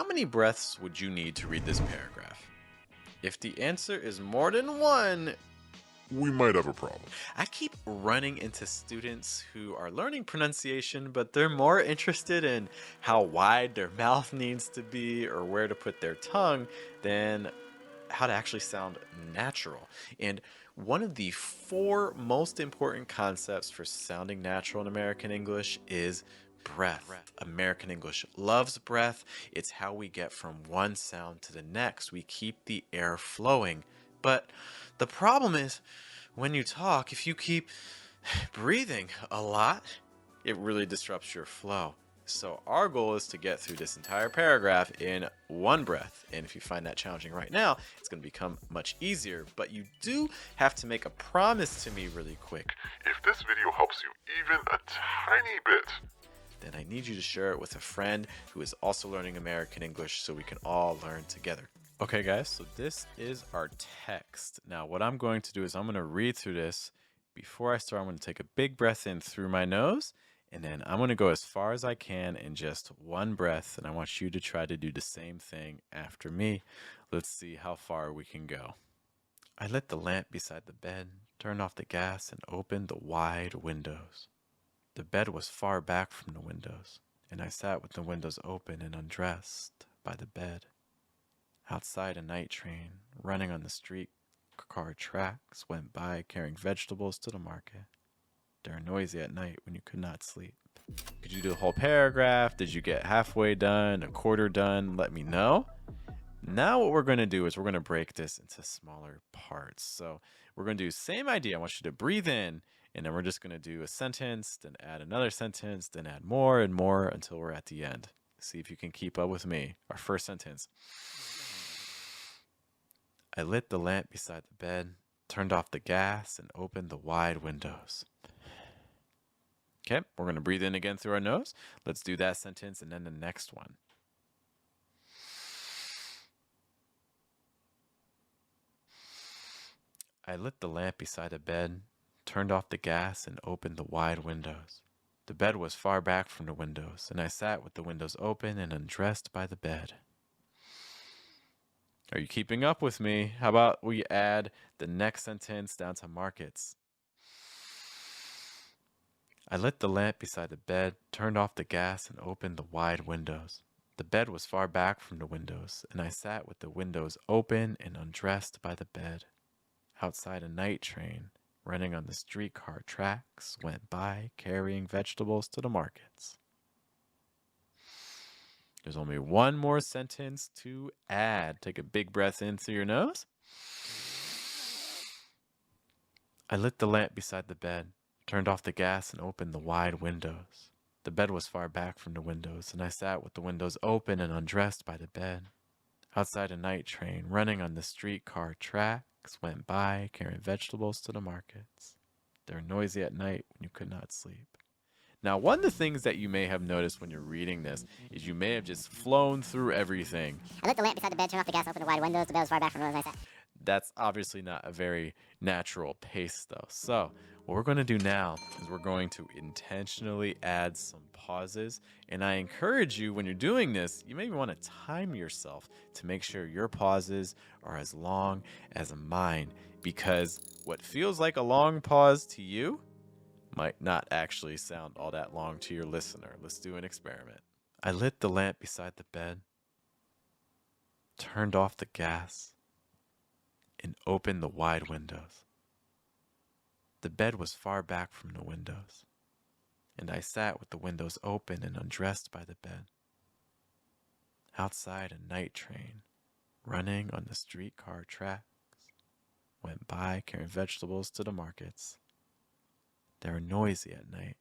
many breaths would you need to read this paragraph? If the answer is more than one, we might have a problem. I keep running into students who are learning pronunciation, but they're more interested in how wide their mouth needs to be or where to put their tongue than how to actually sound natural. And one of the four most important concepts for sounding natural in American English is breath. American English loves breath. It's how we get from one sound to the next. We keep the air flowing. But the problem is, when you talk, if you keep breathing a lot, it really disrupts your flow. So our goal is to get through this entire paragraph in one breath. And if you find that challenging right now, it's going to become much easier. But you do have to make a promise to me really quick. If this video helps you even a tiny bit, then I need you to share it with a friend who is also learning American English so we can all learn together. Okay, guys, so this is our text. Now, what I'm going to do is I'm going to read through this. Before I start, I'm going to take a big breath in through my nose, and then I'm going to go as far as I can in just one breath, and I want you to try to do the same thing after me. Let's see how far we can go. I lit the lamp beside the bed, turned off the gas, and opened the wide windows. The bed was far back from the windows, and I sat with the windows open and undressed by the bed. Outside, a night train running on the street car tracks went by carrying vegetables to the market. They are noisy at night when you could not sleep. Could you do the whole paragraph? Did you get halfway done, a quarter done? Let me know. Now what we're going to do is we're going to break this into smaller parts. So we're going to do the same idea. I want you to breathe in, and then we're just going to do a sentence, then add another sentence, then add more and more until we're at the end. See if you can keep up with me. Our first sentence. I lit the lamp beside the bed, turned off the gas, and opened the wide windows. Okay, we're going to breathe in again through our nose. Let's do that sentence and then the next one. I lit the lamp beside the bed, turned off the gas, and opened the wide windows. The bed was far back from the windows, and I sat with the windows open and undressed by the bed. Are you keeping up with me? How about we add the next sentence down to markets? I lit the lamp beside the bed, turned off the gas, and opened the wide windows. The bed was far back from the windows, and I sat with the windows open and undressed by the bed. Outside, a night train running on the streetcar tracks went by carrying vegetables to the markets. There's only one more sentence to add. Take a big breath in through your nose. I lit the lamp beside the bed, turned off the gas, and opened the wide windows. The bed was far back from the windows, and I sat with the windows open and undressed by the bed. Outside, a night train running on the streetcar tracks went by carrying vegetables to the markets. They were noisy at night when you could not sleep. Now, one of the things that you may have noticed when you're reading this is you may have just flown through everything. I lit the lamp beside the bed, turned off the gas, opened the wide windows. The bed was far back from the windows. I sat. That's obviously not a very natural pace, though. So what we're going to do now is we're going to intentionally add some pauses. And I encourage you, when you're doing this, you maybe want to time yourself to make sure your pauses are as long as mine. Because what feels like a long pause to you might not actually sound all that long to your listener. Let's do an experiment. I lit the lamp beside the bed, turned off the gas, and opened the wide windows. The bed was far back from the windows, and I sat with the windows open and undressed by the bed. Outside, a night train running on the streetcar tracks went by carrying vegetables to the markets. They were noisy at night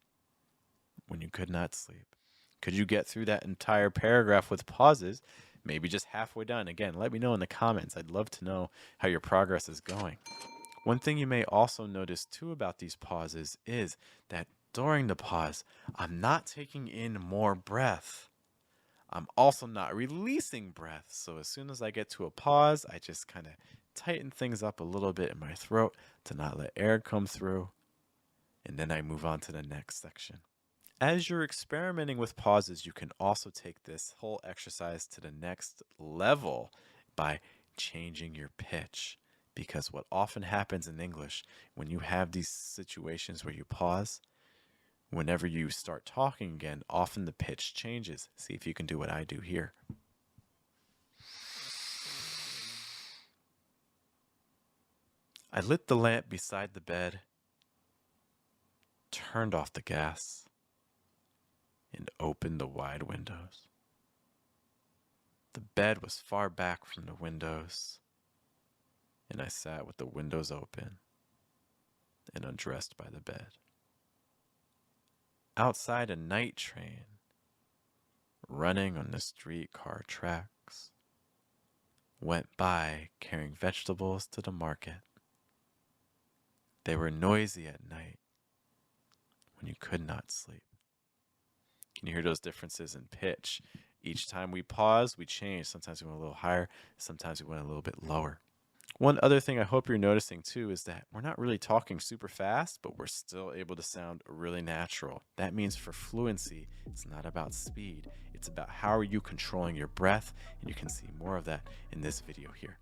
when you could not sleep. Could you get through that entire paragraph with pauses? Maybe just halfway done. Again, let me know in the comments. I'd love to know how your progress is going. One thing you may also notice too about these pauses is that during the pause, I'm not taking in more breath. I'm also not releasing breath. So as soon as I get to a pause, I just kind of tighten things up a little bit in my throat to not let air come through. And then I move on to the next section. As you're experimenting with pauses, you can also take this whole exercise to the next level by changing your pitch. Because what often happens in English, when you have these situations where you pause, whenever you start talking again, often the pitch changes. See if you can do what I do here. I lit the lamp beside the bed, turned off the gas, and opened the wide windows. The bed was far back from the windows, and I sat with the windows open and undressed by the bed. Outside, a night train running on the streetcar tracks went by carrying vegetables to the market. They were noisy at night when you could not sleep. Can you hear those differences in pitch? Each time we pause, we change. Sometimes we went a little higher, sometimes we went a little bit lower. One other thing I hope you're noticing too is that we're not really talking super fast, but we're still able to sound really natural. That means for fluency, it's not about speed. It's about how are you controlling your breath, and you can see more of that in this video here.